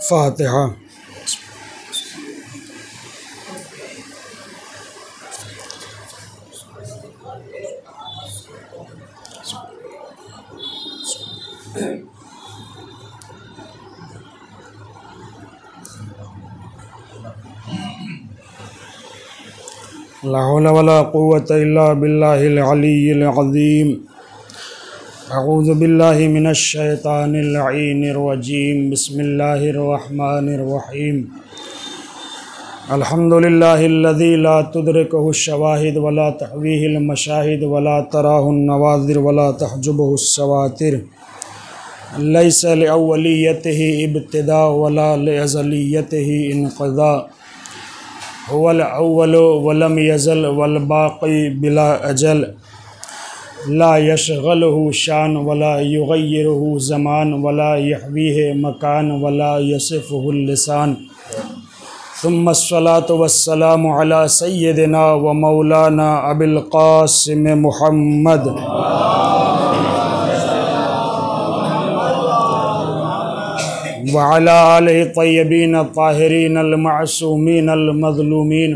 फातिहा। ला हौला वला कुव्वता इल्ला बिल्लाहिल अलिय्यिल अज़ीम। अऊज़ु बिल्लाहि मिनश शैतानिर लईनिर रजीम। बिस्मिल्लाहिर रहमानिर रहीम। अल्हम्दुलिल्लाहिल्लज़ी ला तुदरिकुहु शवाहिद वला तहवीहिल मशाहिद वला तराहुन नवाज़िर वला तहजुबुहु सवातिर। लैसा लिअव्वलियतिही इब्तिदा वला लिअज़लियतिही इन्क़िज़ा। हुवल अव्वलु वलम यज़ल वल बाक़ी बिला अजल। ला यशग़लुहु शान वला युग़य्यिरुहु ज़मान वला यहवीहि मकान वला यसिफ़ुहु लिसान। सुम्मस्सलातु वस्सलामु अला सय्यिदिना व मौलाना अबिल क़ासिम मुहम्मद व अला आलिहि तय्यबीन ताहिरीन अल मअसूमीन अल मज़लूमीन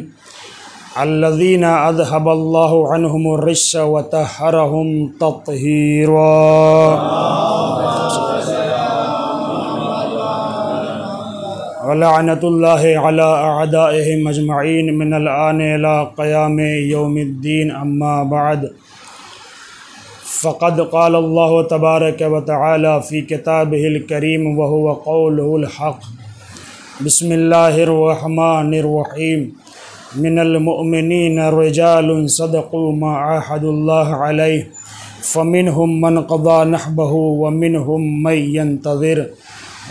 अल्लज़ीना अज़हबल्लाहु अन्हुमुर रिज्स व तहहरहुम तत्हीरा। व लअनतुल्लाहि अला अअदाइहिम अजमईन मिनल आन इला क़यामि यौमिद्दीन। अम्मा बअद। फ़क़द क़ाल अल्लाहु तबारक व तआला फ़ी किताबिहिल करीम व हुवा क़ौलुहुल हक़। बिस्मिल्लाहिर रहमानिर रहीम। मिनल मुअमिनीना रिजालुन सदक़ू मा आहदुल्लाह अलैहि फ़मिनहुम मन क़ज़ा नहबहु व मिनहुम मन यंतज़िर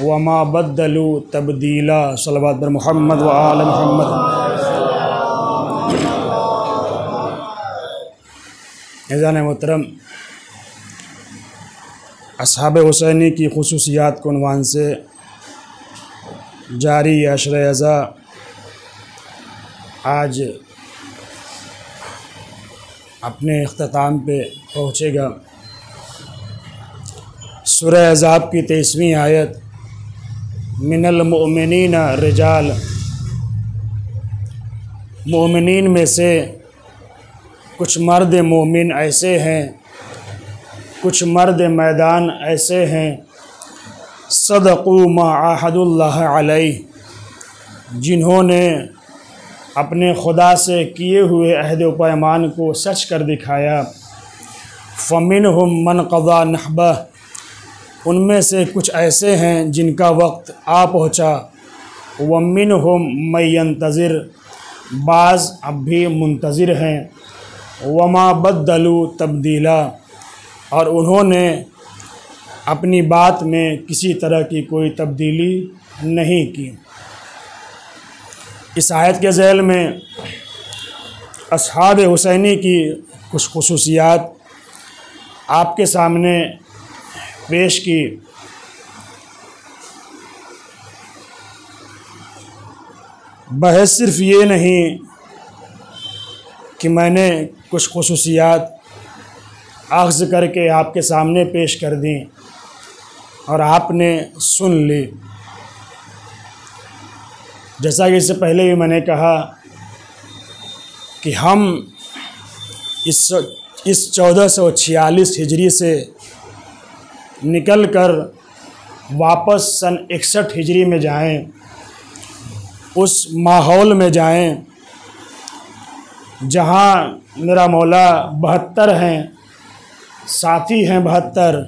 व मा बद्दलू तब्दीला। सल्लल्लाहु अलैहि मुहम्मद व आले मुहम्मद। इज़ान मोहतरम, अस्हाब हुसैनी की खुसूसियात के उन्वान से जारी अशर अज़ा आज अपने इख्तिताम पे पहुँचेगा। सूरह अहज़ाब की 23वीं आयत, मिनल मुअमिनीना रिजाल। मोमिनीन में से कुछ मर्द मोमिन ऐसे हैं, कुछ मर्द मैदान ऐसे हैं, सदक़ू मा आहदुल्लाह अलैहि, जिन्होंने अपने खुदा से किए हुए अहद व पैमान को सच कर दिखाया। फ़मिनहुम मन क़ज़ा नहबह, उनमें से कुछ ऐसे हैं जिनका वक्त आ पहुँचा। व मिनहुम मन यंतज़िर, बाज़ अब भी मुंतज़िर हैं। वमा बद्दलू तब्दीला, और उन्होंने अपनी बात में किसी तरह की कोई तब्दीली नहीं की। इस आयत के ज़ैल में अस्हाब हुसैनी की कुछ खुसूसियात आपके सामने पेश की। बहस सिर्फ ये नहीं कि मैंने कुछ खुसूसियात अख़्ज़ करके आपके सामने पेश कर दी और आपने सुन ली। जैसा कि इससे पहले भी मैंने कहा कि हम इस 1446 हिजरी से निकल कर वापस सन 61 हिजरी में जाएं, उस माहौल में जाएं जहां मेरा मौला 72 हैं, साथी हैं 72,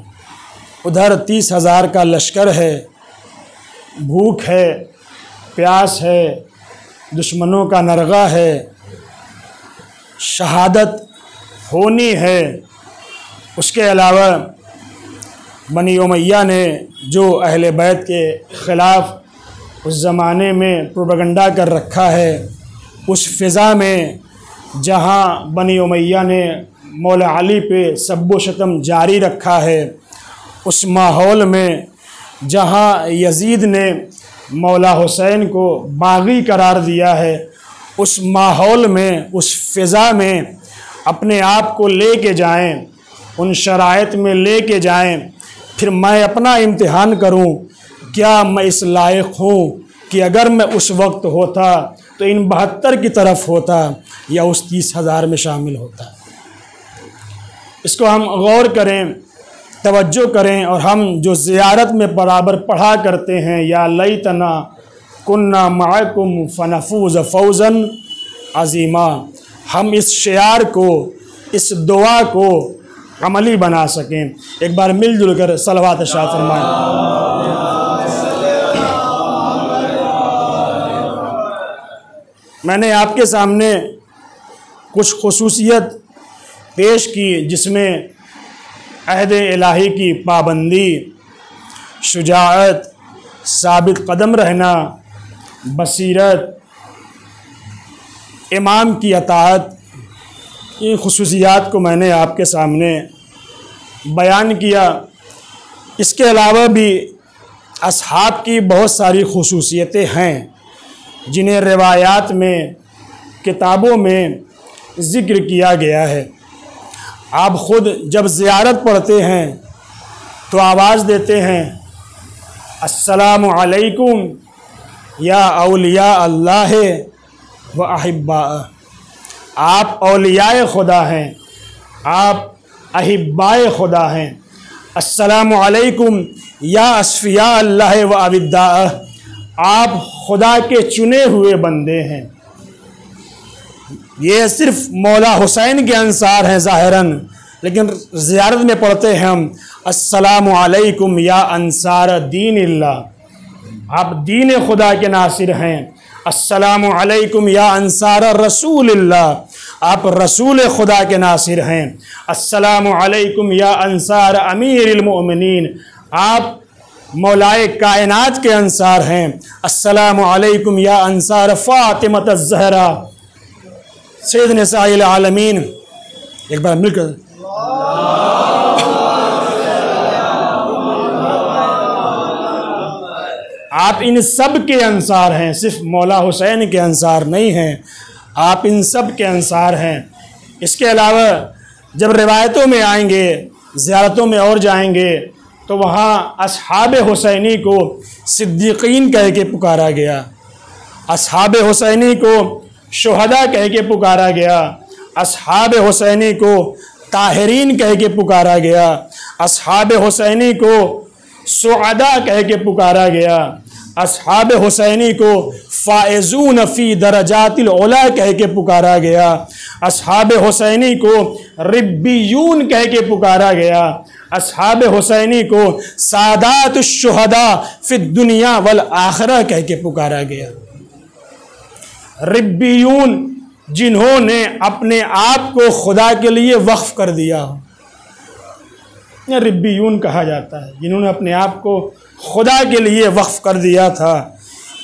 उधर 30,000 का लश्कर है, भूख है, प्यास है, दुश्मनों का नरगा है, शहादत होनी है। उसके अलावा बनी उमैया ने जो अहले बैत के ख़िलाफ़ उस ज़माने में प्रोपेगेंडा कर रखा है, उस फ़िज़ा में जहाँ बनी उमैया ने मौला अली पे सब्बो शतम जारी रखा है, उस माहौल में जहाँ यजीद ने मौला हुसैन को बागी करार दिया है, उस माहौल में, उस फ़िज़ा में अपने आप को ले के जाएँ, उन शराइत में ले के जाएँ। फिर मैं अपना इम्तिहान करूँ क्या मैं इस लायक हूँ कि अगर मैं उस वक्त होता तो इन 72 की तरफ होता या उस 30,000 में शामिल होता। इसको हम गौर करें, तवज्जो करें, और हम जो ज़ियारत में बराबर पढ़ा करते हैं, या लैतना कुन्ना माअकुम फनफूज़ फौज़न अज़ीमा, हम इस शियार को, इस दुआ को अमली बना सकें। एक बार मिलजुल कर सलवात शाह फरमाएं। मैंने आपके सामने कुछ खुसूसियत पेश की जिसमें अहद इलाही की पाबंदी, शुजाअत, साबित कदम रहना, बसीरत, इमाम की अताअत, इन खुसूसियात को मैंने आपके सामने बयान किया। इसके अलावा भी असहाब की बहुत सारी खुसूसियतें हैं जिन्हें रिवायात में, किताबों में ज़िक्र किया गया है। आप ख़ुद जब ज़ियारत पढ़ते हैं तो आवाज़ देते हैं अस्सलामु अलैकुम या औलिया अल्लाह व अहिब्बा। आप औलियाए खुदा हैं, आप अहिब्बाए खुदा हैं। अस्सलामु अलैकुम या अस्फिया अल्लाह व अविद्दा, आप खुदा के चुने हुए बंदे हैं। ये सिर्फ मौला हुसैन के अंसार हैं ज़ाहिरन, लेकिन ज़ियारत में पढ़ते हैं हम अस्सलामु अलैकुम या अंसार दीन अल्लाह, आप दीन खुदा के नासिर हैं। अस्सलामु अलैकुम या अंसार रसूल अल्लाह, आप रसूल खुदा के नासिर हैं। अस्सलामु अलैकुम या अंसार अमीरुल मोमिनीन, आप मौलाए कायनात के अंसार हैं। अस्सलामु अलैकुम या अंसार फ़ातिमत ज़हरा सैयद निसाइल आलमीन। एक बार मिलकर आप इन सब के अंसार हैं, सिर्फ मौला हुसैन के अंसार नहीं हैं, आप इन सब के अंसार हैं। इसके अलावा जब रिवायतों में आएंगे, ज़ियारतों में और जाएंगे, तो वहाँ असहाब हुसैनी को सिद्दीकीन कह के पुकारा गया, असहाब हुसैनी को शुहदा कह के पुकारा गया, असहाब हुसैनी को ताहिरीन कह के पुकारा गया, असहाब हुसैनी को सुअदा कह के पुकारा गया, असहाब हुसैनी को फ़ाइज़ून फ़ी दरजातिल उला कह के पुकारा गया, असहाब हुसैनी को रिब्बियून कह के पुकारा गया, असहाब हुसैनी को सादात शुहदा फ़ी दुनिया वल आखिरा कह के पुकारा गया। रिब्बियून जिन्होंने अपने आप को खुदा के लिए वक्फ कर दिया, रिब्बियून कहा जाता है जिन्होंने अपने आप को खुदा के लिए वक्फ कर दिया था।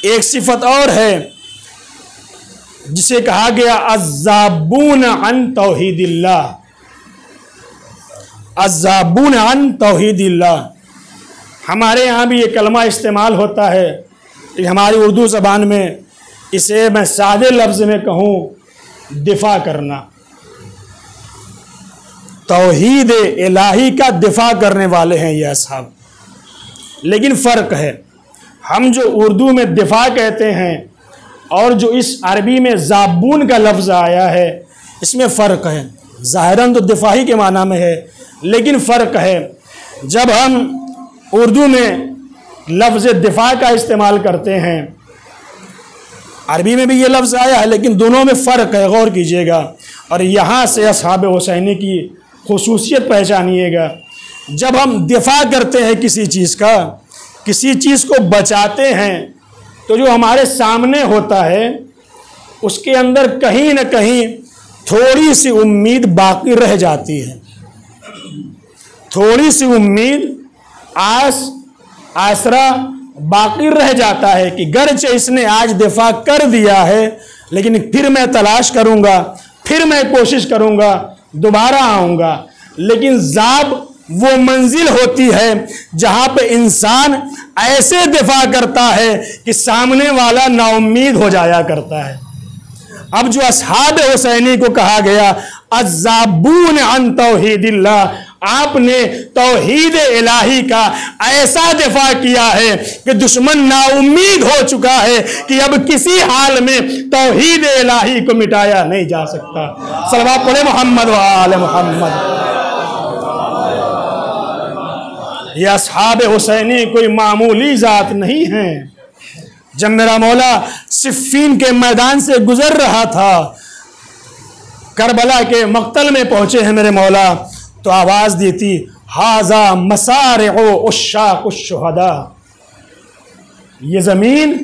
एक सिफत और है जिसे कहा गया अज़्ज़ाबून अन तौहीदिल्लाह, अज़्ज़ाबून अन तौहीदिल्लाह। हमारे यहाँ भी ये कलमा इस्तेमाल होता है, हमारी उर्दू ज़बान में इसे मैं सादे लफ्ज़ में कहूँ दिफा करना, तौहीद इलाही का दिफा करने वाले हैं ये असहाब। लेकिन फ़र्क है, हम जो उर्दू में दिफा कहते हैं और जो इस अरबी में ज़ाबून का लफ्ज़ आया है, इसमें फ़र्क है। ज़ाहिरन तो दिफा ही के माना में है, लेकिन फ़र्क है। जब हम उर्दू में लफ्ज़ दिफा का इस्तेमाल करते हैं, अरबी में भी ये लफ्ज़ आया है, लेकिन दोनों में फ़र्क है, गौर कीजिएगा। और यहाँ से असहाब हुसैनी की खुसूसियत पहचानिएगा। जब हम दिफा करते हैं किसी चीज़ का, किसी चीज़ को बचाते हैं, तो जो हमारे सामने होता है उसके अंदर कहीं न कहीं थोड़ी सी उम्मीद बाकी रह जाती है, थोड़ी सी उम्मीद, आसरा बाकी रह जाता है कि गर्चे इसने आज दिफा कर दिया है, लेकिन फिर मैं तलाश करूँगा, फिर मैं कोशिश करूँगा, दोबारा आऊँगा। लेकिन ज़ाब वो मंजिल होती है जहाँ पे इंसान ऐसे दिफा करता है कि सामने वाला नाउम्मीद हो जाया करता है। अब जो असहाब हुसैनी को कहा गया अज़्ज़ाबून अन तौहीदिल्लाह, आपने तौहीद इलाही का ऐसा दिफा किया है कि दुश्मन नाउम्मीद हो चुका है कि अब किसी हाल में तौहीद इलाही को मिटाया नहीं जा सकता। सल्लल्लाहु अलैहि मोहम्मद व आले मोहम्मद। ये असहाब हुसैनी कोई मामूली जात नहीं है। जब मेरा मौला सिफ़ीन के मैदान से गुजर रहा था, करबला के मक्तल में पहुंचे हैं मेरे मौला, तो आवाज़ दी थी, हाजा मसारिउ उश्शाकुश शुहदा। ये ज़मीन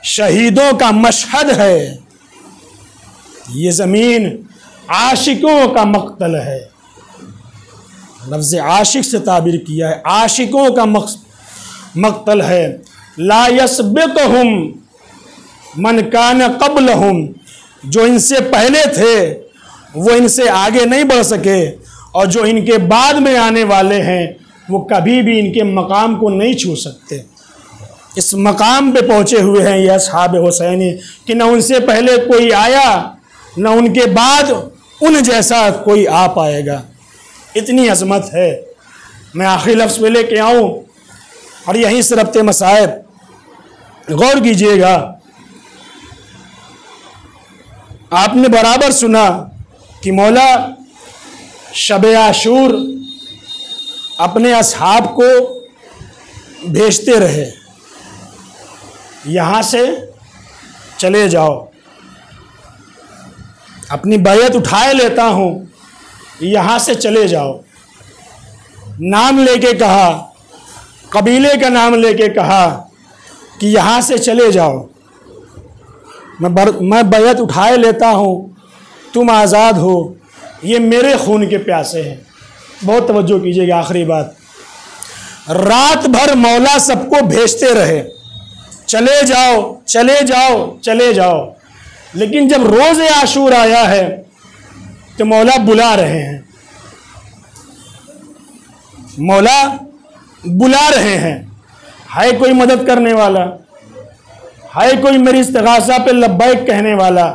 शहीदों का मशहद है, ये ज़मीन आशिकों का मक्तल है। लफ्ज़ आशिक से ताबीर किया है, आशिकों का मक्तल है। ला यस्बिकुहुम मन कान क़ब्लहुम, जो इनसे पहले थे वो इनसे आगे नहीं बढ़ सके, और जो इनके बाद में आने वाले हैं वो कभी भी इनके मकाम को नहीं छू सकते। इस मकाम पे पहुँचे हुए हैं ये असहाब हुसैनी कि न उनसे पहले कोई आया, न उनके बाद उन जैसा कोई आ पाएगा। इतनी अजमत है। मैं आखिरी लफ्ज़ पे लेके आऊँ और यहीं से रब्ते मसाइब गौर कीजिएगा। आपने बराबर सुना कि मौला शब आशूर अपने असहाब को भेजते रहे, यहाँ से चले जाओ, अपनी बैयत उठाए लेता हूँ, यहाँ से चले जाओ। नाम लेके कहा, कबीले का नाम लेके कहा कि यहाँ से चले जाओ, मैं बैयत उठाए लेता हूँ, तुम आज़ाद हो, ये मेरे खून के प्यासे हैं। बहुत तवज्जो कीजिएगा। आखिरी बात, रात भर मौला सबको भेजते रहे, चले जाओ चले जाओ चले जाओ, लेकिन जब रोज़ आशूर आया है तो मौला बुला रहे हैं, मौला बुला रहे हैं। है कोई मदद करने वाला, है कोई मेरी इस्तिगासा पे लब्बैक कहने वाला,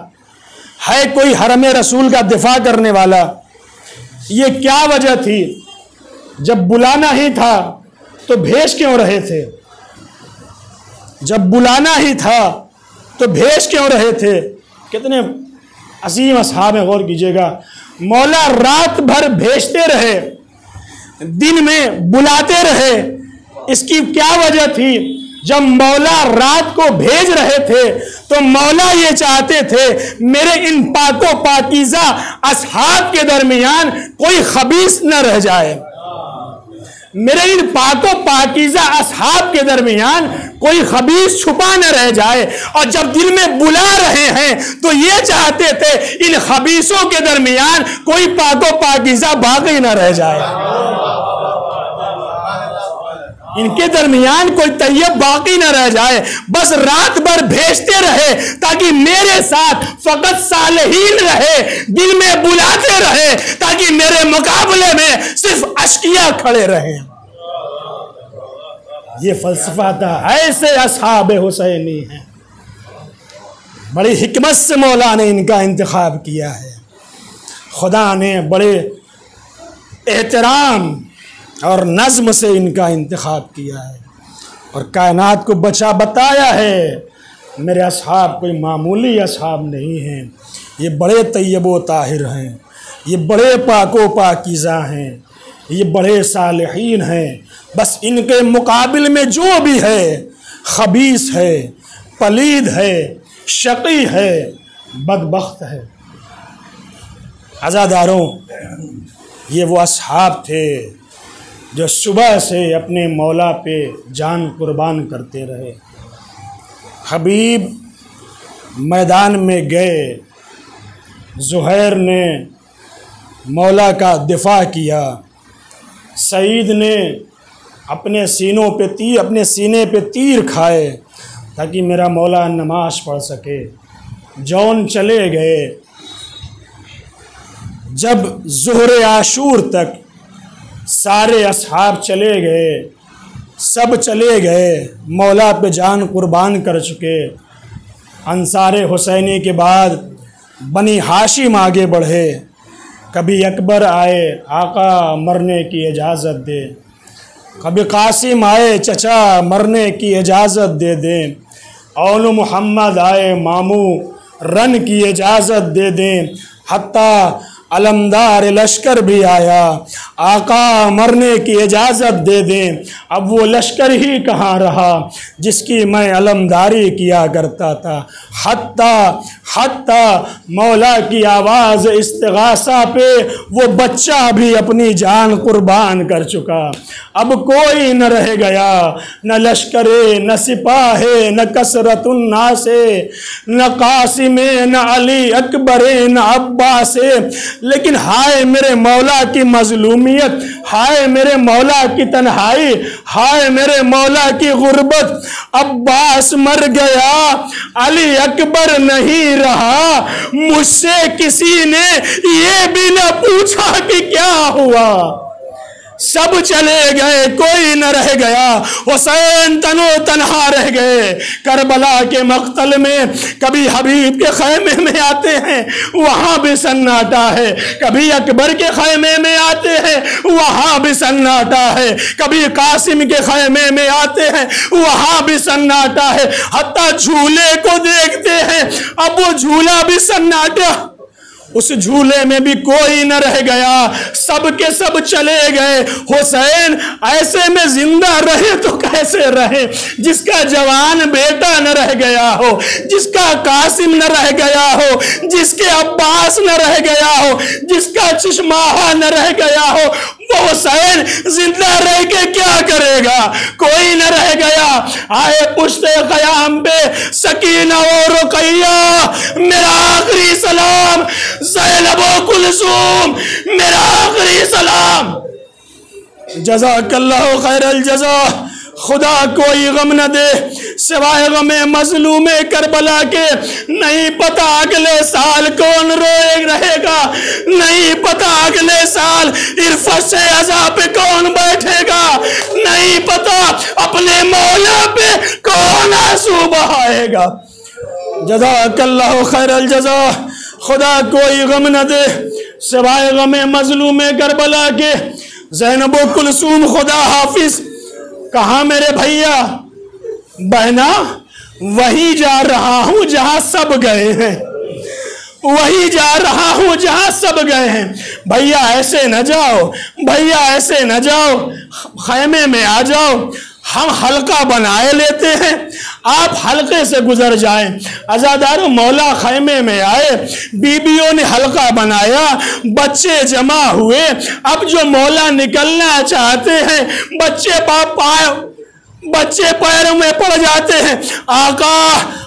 है कोई हरम रसूल का दिफा करने वाला। ये क्या वजह थी? जब बुलाना ही था तो भेज क्यों रहे थे? जब बुलाना ही था तो भेज क्यों रहे थे? कितने असीम असहाब हैं, गौर कीजिएगा। मौला रात भर भेजते रहे, दिन में बुलाते रहे। इसकी क्या वजह थी? जब मौला रात को भेज रहे थे तो मौला ये चाहते थे मेरे इन पाको पाकीज़ा असहाब के दरमियान कोई खबीस न रह जाए, मेरे इन पाको पाकीज़ा असहाब के दरमियान कोई खबीस छुपा न रह जाए। और जब दिल में बुला रहे हैं तो ये चाहते थे इन खबीसों के दरमियान कोई पाको पाकीज़ा बाकी न रह जाए, इनके दरमियान कोई तैयब बाकी न रह जाए। बस रात भर भेजते रहे ताकि मेरे साथ फकत सालेहीन रहे, दिल में बुलाते रहे ताकि मेरे मुकाबले में सिर्फ अशकिया खड़े रहे। ये फलसफा था। ऐसे असहाब हुसैनी हैं। बड़ी हिकमत से मौला ने इनका इंतखाब किया है। खुदा ने बड़े एहतराम और नज़्म से इनका इंतखाब किया है और कायनात को बचा बताया है। मेरे असहाब कोई मामूली असहाब नहीं हैं, ये बड़े तैयबो ताहिर हैं, ये बड़े पाको पाकीज़ा हैं, ये बड़े सालिहीन हैं। बस इनके मुकाबिल में जो भी है खबीस है, पलीद है, शकी है, बदबख्त है। अज़ादारों, ये वो असहाब थे जो सुबह से अपने मौला पे जान कुर्बान करते रहे। हबीब मैदान में गए, ज़ुहैर ने मौला का दिफा किया, सईद ने अपने सीने पे तीर खाए ताकि मेरा मौला नमाज पढ़ सके। जौन चले गए। जब ज़ुहर आशूर तक सारे असहाब चले गए, सब चले गए, मौला पे जान कुर्बान कर चुके। अंसार हुसैनी के बाद बनी हाशिम आगे बढ़े। कभी अकबर आए आका मरने की इजाज़त दे, कभी कासिम आए चचा मरने की इजाज़त दे दें, औल मोहम्मद आए मामू रन की इजाज़त दे दें, हत्ता अलमदार लश्कर भी आया आका मरने की इजाज़त दे दें। अब वो लश्कर ही कहाँ रहा जिसकी मैं अलमदारी किया करता था। हत्ता मौला की आवाज़ इस्तिगासा पे वो बच्चा भी अपनी जान कुर्बान कर चुका। अब कोई न रह गया, न लश्करे न सिपाहे न कसरतुन्नासे न कासिमे न अली अकबरे न अब्बासे। लेकिन हाय मेरे मौला की मजलूमियत, हाय मेरे मौला की तन्हाई, हाय मेरे मौला की गुर्बत। अब्बास मर गया, अली अकबर नहीं रहा, मुझसे किसी ने ये भी न पूछा कि क्या हुआ। सब चले गए, कोई न रह गया, हुसैन तनो तन्हा रह गए। करबला के मक्तल में कभी हबीब के खैमे में आते हैं, वहां भी सन्नाटा है, कभी अकबर के खैमे में आते हैं, वहां भी सन्नाटा है, कभी कासिम के खैमे में आते हैं, वहां भी सन्नाटा है, हत्ता झूले को देखते हैं, अब वो झूला भी सन्नाटा, उस झूले में भी कोई न रह गया, सब के सब चले गए। हुसैन ऐसे में जिंदा रहे तो कैसे रहे, जिसका जवान बेटा न रह गया हो, जिसका कासिम न रह गया हो, जिसके अब्बास न रह गया हो, जिसका चश्माहा न रह गया हो, वो हुसैन जिंदा रह के क्या करेगा। कोई न रह गया। आए पुश्ते क़याम पे सकीना और रुक़ैया, मेरा आखिरी सलाम, ज़ैनब व कुलसूम, मेरा आखिरी सलाम। जज़ाकल्लाहु खैरल जज़ा। खुदा कोई गम न दे सिवाय गमे मजलूमे करबला के। नहीं पता अगले साल कौन रोए रहेगा, नहीं पता अगले साल इरफत से अज़ा पे कौन बैठेगा, नहीं पता अपने मौला पे कौन आंसू बहाएगा। जज़ाकल्लाहु खैरल जज़ा। खुदा कोई गम न दे सिवाय गमे मजलूमे करबला के। ज़ैनब व कुलसूम खुदा हाफिज। कहाँ मेरे भैया बहना, वही जा रहा हूं जहां सब गए हैं, वही जा रहा हूं जहां सब गए हैं। भैया ऐसे न जाओ, भैया ऐसे न जाओ, खैमे में आ जाओ, हम हल्का बनाए लेते हैं, आप हल्के से गुजर जाएं। अज़ादारों मौला खैमे में आए, बीबियों ने हल्का बनाया, बच्चे जमा हुए। अब जो मौला निकलना चाहते हैं, बच्चे पैरों में पड़ जाते हैं। आका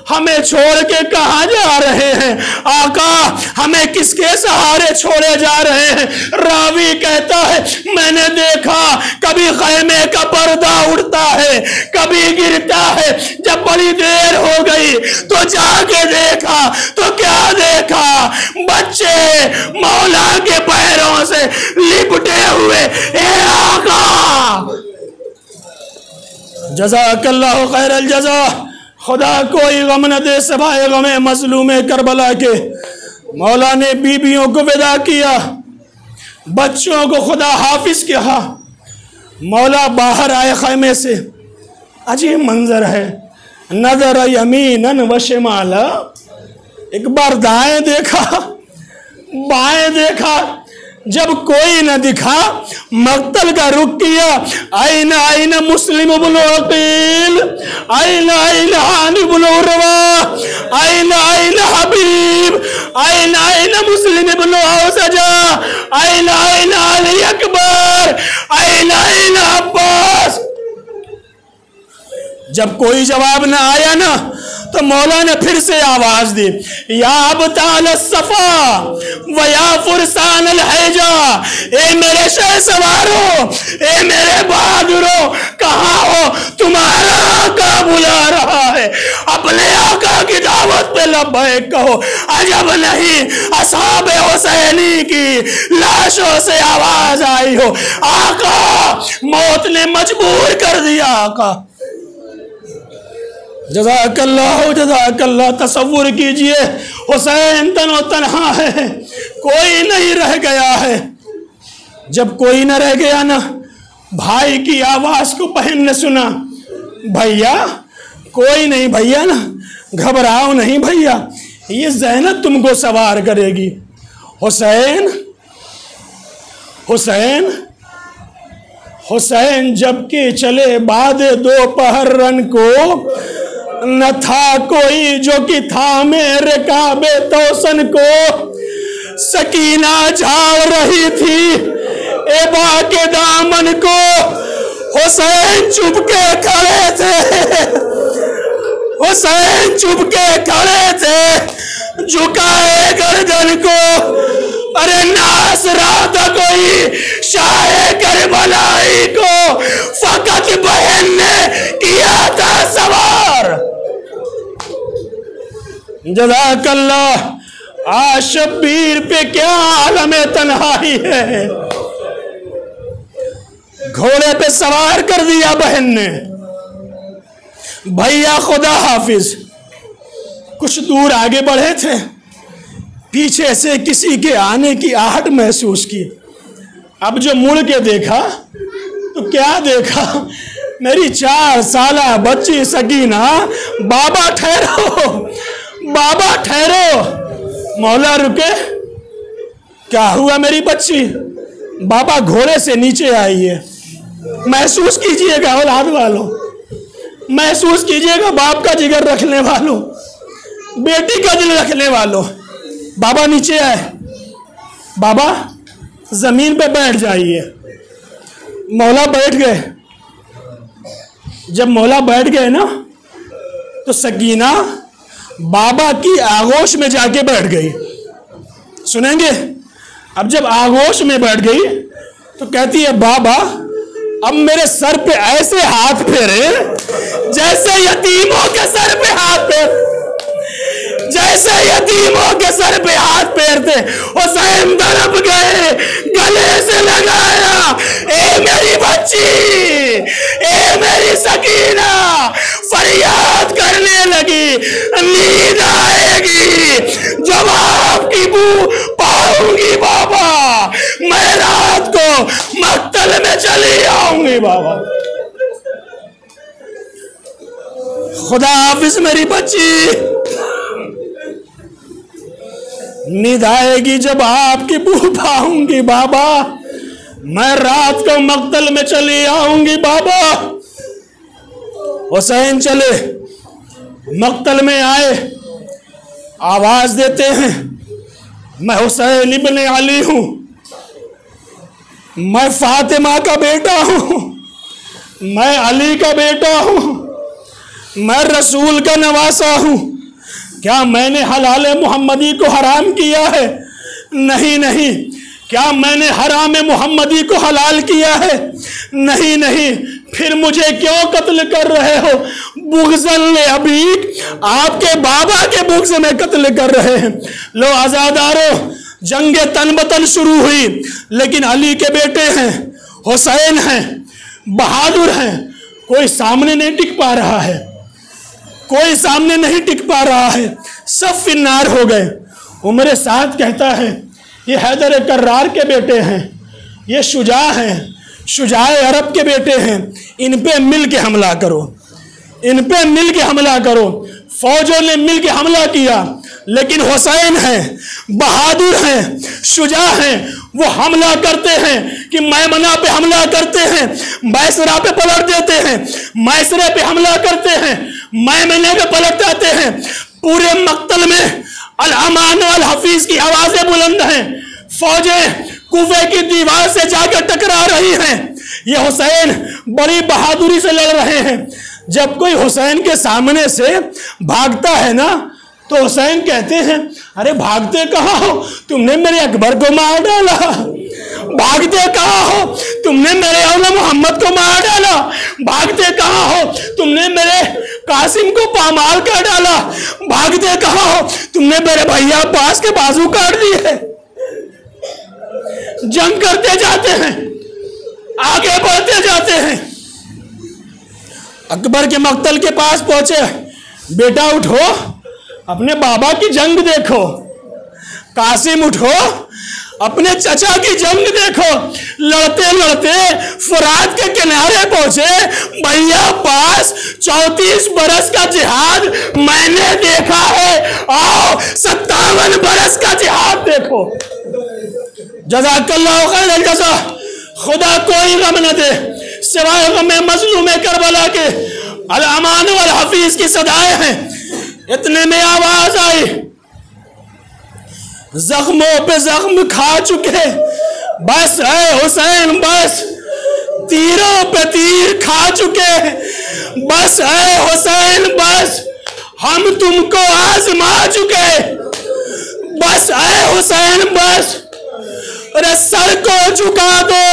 हमें छोड़ के कहाँ जा रहे हैं, आका हमें किसके सहारे छोड़े जा रहे हैं। रावी कहता है मैंने देखा कभी खैमे का पर्दा उड़ता है, कभी गिरता है, जब बड़ी देर हो गई तो जाके देखा तो क्या देखा, बच्चे मौला के पैरों से लिपटे हुए। ए आका जज़ाकल्लाहु खैरल जज़ा। खुदा कोई गम न दे सिवाय गमे मजलूमे करबला के। मौला ने बीबियों को विदा किया, बच्चों को खुदा हाफिज किया। मौला बाहर आए खैमे से। अजीब मंजर है, नजर यमीनन व शिमाला, एक बार दाएं देखा, बाएं देखा, जब कोई न दिखा मक्तल का रुख किया। आईना आईना मुस्लिम इब्न अकील, आईना आईना हानी इब्न उरवा, आईना आईना हबीब, आईना आईना मुस्लिम इब्न औसजा, आईना आईना अली अकबर, आईना आईना अब्बास। जब कोई जवाब न आया ना तो मौला ने फिर से आवाज दी, या अबताल सफा व या फुरसान अल हैजा, ए मेरे शह सवारों, ए मेरे बहादुरों, कहाँ हो, तुम्हारा आका बुला रहा है, अपने आका की दावत पे लब्बैक कहो। अजब नहीं असहाबे हुसैनी की लाशों से आवाज आई हो, आका मौत ने मजबूर कर दिया। आका जज़ाकल्लाह जज़ाकल्लाह। तसव्वुर कीजिए हुसैन तनो तन्हा है, कोई नहीं रह गया है। जब कोई न रह गया ना, भाई की आवाज़ को बहन ने सुना, भैया कोई नहीं भैया ना, घबराओ नहीं भैया, ये ज़ैनब तुमको सवार करेगी। हुसैन हुसैन हुसैन जबकि चले बाद दोपहर रन को, न था कोई जो कि था मेरे काबे तोसन को। सकीना झाड़ रही थी एबा के दामन को, हुसैन चुपके खड़े थे, हुसैन चुपके खड़े थे झुकाए गर्दन को। अरे नासरा था कोई शाहे करबलाई को, फकत बहन ने किया था सवार। जज़ाकल्लाह। आज शब्बीर पे क्या आलमे तन्हाई है, घोड़े पे सवार कर दिया बहन ने। भैया खुदा हाफिज कुछ दूर आगे बढ़े थे, पीछे से किसी के आने की आहट महसूस की। अब जो मुड़ के देखा तो क्या देखा, मेरी 4 साला बच्ची सकीना। बाबा ठहरो, बाबा ठहरो। मौला रुके, क्या हुआ मेरी बच्ची? बाबा घोड़े से नीचे आइए। महसूस कीजिएगा औलाद वालों, महसूस कीजिएगा बाप का जिगर रखने वालों, बेटी का दिल रखने वालों। बाबा नीचे आए, बाबा जमीन पे बैठ जाइए। मौला बैठ गए। जब मौला बैठ गए ना, तो सकीना बाबा की आगोश में जाके बैठ गई। सुनेंगे? अब जब आगोश में बैठ गई तो कहती है, बाबा अब मेरे सर पे ऐसे हाथ फेरे जैसे यतीमों के सर पे हाथ फेर, जैसे यतीमों के सर पे हाथ फेरते। हुसैन तड़प गए, गले से लगाया, ए मेरी बच्ची, ए मेरी सकीना। फरियाद करने लगी, नींद आएगी जब आपकी बू पाऊंगी बाबा, मैं रात को मक्तल में चली आऊंगी बाबा। खुदा हाफिज मेरी बच्ची, नींद आएगी जब आपकी बू पाऊंगी बाबा, मैं रात को मक्तल में चली आऊंगी बाबा। हुसैन चले, मक्तल में आए, आवाज देते हैं, मैं हुसैन इब्ने अली हूं, मैं फातिमा का बेटा हूं, मैं अली का बेटा हूं, मैं रसूल का नवासा हूं। क्या मैंने हलाल मोहम्मदी को हराम किया है? नहीं नहीं। क्या मैंने हराम मोहम्मदी को हलाल किया है? नहीं नहीं। फिर मुझे क्यों कत्ल कर रहे हो? बुग़्ज़न अबीक, आपके बाबा के बुग़्ज़ में कत्ल कर रहे हैं। लो आज़ादारों, जंग तन बतन शुरू हुई, लेकिन अली के बेटे हैं, हुसैन हैं, बहादुर हैं, कोई सामने नहीं टिक पा रहा है, कोई सामने नहीं टिक पा रहा है, सब फिन्नार हो गए। उमर साद कहता है, ये हैदर कर्रार के बेटे हैं, ये शुजा हैं, शुजाए अरब के बेटे हैं, इन पे मिल के हमला करो, इन पे मिल के हमला करो। फौजों ने मिल के हमला किया, लेकिन हुसैन हैं, बहादुर हैं, शुजा हैं, वो हमला करते हैं कि मैमना पे हमला करते हैं, मैसरा पे पलट देते हैं, मैसरे पे हमला करते हैं, मैमने पे पलट जाते हैं। पूरे मक्तल में अल अमान अल हफीज की आवाजें बुलंद हैं, फौजें कुफे की दीवार से जाकर टकरा रही हैं। ये हुसैन बड़ी बहादुरी से लड़ रहे हैं। जब कोई हुसैन के सामने से भागता है ना, तो हुसैन कहते हैं, अरे भागते कहाँ हो, तुमने मेरे अकबर को मार डाला। भागते कहाँ हो, तुमने मेरे औला मोहम्मद को मार डाला। भागते कहाँ हो, तुमने मेरे कासिम को पामाल कर डाला। भागते कहाँ हो, तुमने मेरे भैया अब्बास के बाजू काट दिए। जंग करते जाते हैं, आगे बढ़ते जाते हैं। अकबर के मक्तल के पास पहुंचे, बेटा उठो, अपने बाबा की जंग देखो। कासिम उठो, अपने चचा की जंग देखो। लड़ते लड़ते फुरात के किनारे पहुंचे। भैया पास 34 बरस का जिहाद मैंने देखा है, आओ 57 बरस का जिहाद देखो। जज़ाकल्लाहु खैरल जज़ा। खुदा कोई गम न दे सिवाय गम मजलूम करबला के। अल अमान वल हफीज की सदाएं हैं। इतने में आवाज आई, जख्मों पे जख्म खा चुके, बस है हुसैन बस। तीरों पे तीर खा चुके, बस है हुसैन बस। हम तुमको आजमा चुके, बस है हुसैन बस। अरे सर को झुका दो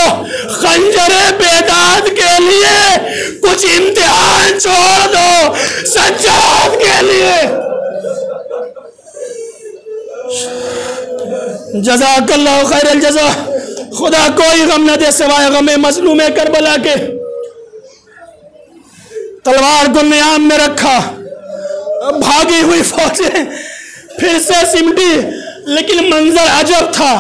खंजरे बेदाद के लिए, कुछ इम्तिहान छोड़ दो सज्जाद के लिए। जज़ाकल्लाहु खैरल जज़ा। खुदा कोई गम न दे सिवाय गम मजलूम करबला के। तलवार को नियाम में रखा, भागी हुई फौजें फिर से सिमटी, लेकिन मंजर अजब था।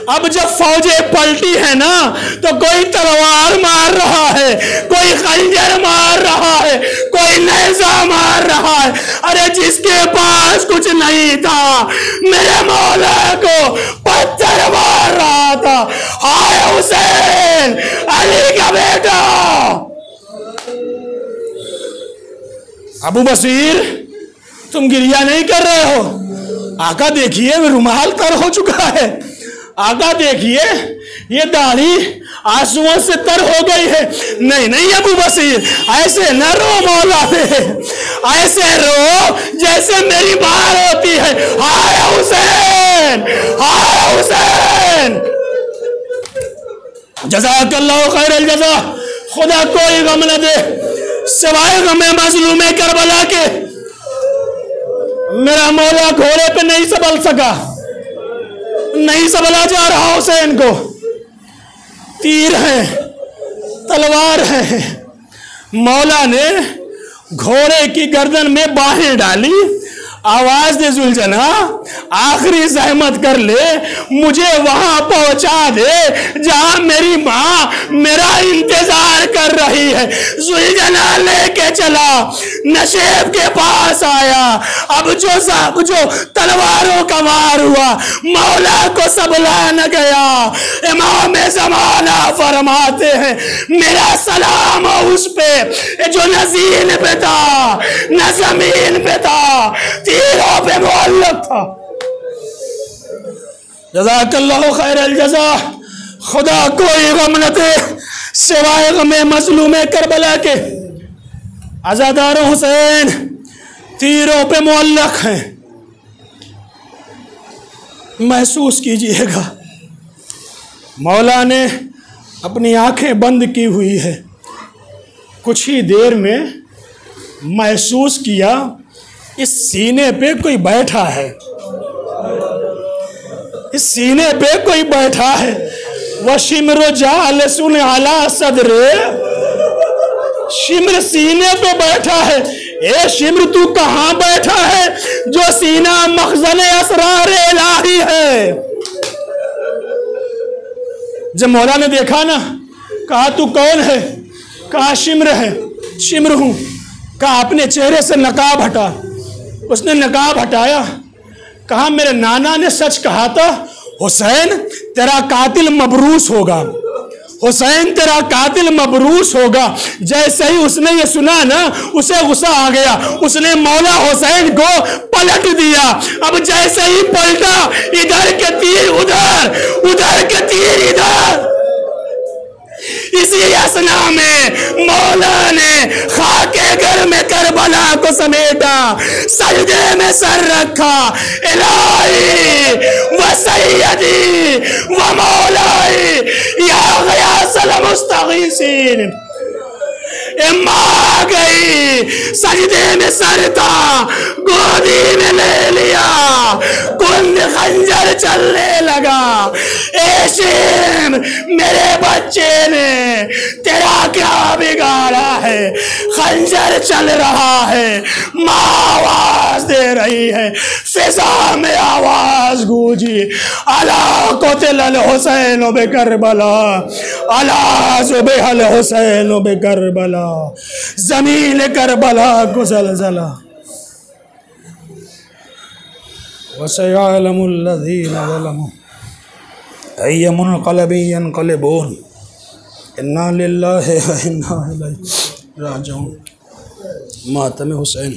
अब जब फौजें पलटी है ना, तो कोई तलवार मार रहा है, कोई खंजर मार रहा है, कोई नेज़ा मार रहा है। अरे जिसके पास कुछ नहीं था, मेरे मौला को पत्थर मार रहा था। हाय हुसैन, अली का बेटा। अबू बसीर, तुम गिरिया नहीं कर रहे हो? आका देखिए रुमाल तर हो चुका है। आका देखिए ये दाढ़ी आंसुओं से तर हो गई है। नहीं नहीं अबू बसीर, ऐसे न रो मौला पे, ऐसे रो जैसे मेरी मां रोती है। हाय हुसैन, हाय हुसैन। जज़ाकल्लाहु खैरल जज़ा। खुदा कोई गम न दे सिवाय गम मजलूम करबला के। मेरा मौला घोड़े पे नहीं संभल सका, नहीं संभला जा रहा हुसैन को। तीर है, तलवार है। मौला ने घोड़े की गर्दन में बाहें डाली, आवाज दे जुलझना, आखिरी जहमत कर ले, मुझे वहां पहुंचा दे जहां मेरी मां मेरा इंतजार कर रही है। जुलझना लेके चला, नशेब के पास आया। अब जो तलवारों का वार हुआ, मौला को सबला न गया। इमाम ज़माना फरमाते हैं, मेरा सलाम उस पे जो न ज़ीन पे था न ज़मीन पे था, तीरों पे मुअल्लक था। जज़ाकल्लाहु खैरल जज़ा। खुदा कोई गम न दे सिवाय गम मजलूम करबला के। अज़ादार हुसैन तीरों पे मुअल्लक हैं। महसूस कीजिएगा, मौला ने अपनी आंखें बंद की हुई है। कुछ ही देर में महसूस किया इस सीने पे कोई बैठा है, इस सीने पे कोई बैठा है। वह शिमर जाल सुन आला सदरे, शिमर सीने पे बैठा है। ए शिमर तू कहां बैठा है जो सीना मखज़न असरार इलाही है। जब मौला ने देखा ना, कहा तू कौन है? कहा शिमर है। शिमर हूं। कहा अपने चेहरे से नकाब हटा। उसने नकाब हटाया। कहा मेरे नाना ने सच कहा था, हुसैन तेरा कातिल मबरूस होगा, हुसैन तेरा कातिल मबरूस होगा। जैसे ही उसने ये सुना ना, उसे गुस्सा आ गया। उसने मौला हुसैन को पलट दिया। अब जैसे ही पलटा, इधर के तीर उधर, उधर के तीर इधर। इसी असना में मौला ने खाके घर में करबला को समेटा, सजदे में सर रखा। इलाही व सैयदी व मौलाई या गयासल मुस्तगीसीन, माँ गई, सजदे में सर था, गोदी में ले लिया, कुंद खंजर चलने लगा। एशिम मेरे बच्चे ने तेरा क्या बिगाड़ा है? खंजर चल रहा है, माँ आवाज दे रही है, फिजा में आवाज गूंजी, अला कुतिल हुसैन बे करबला, अला ज़ुबिहल हुसैन बे करबला, जमीन करबला को ज़लज़ला। वसयअलमुल लज़ीना ज़लमू अय्य मुनक़लिबिन यनक़लिबून, इन्ना लिल्लाहि व इन्ना इलैहि राजिऊन। मातम हुसैन।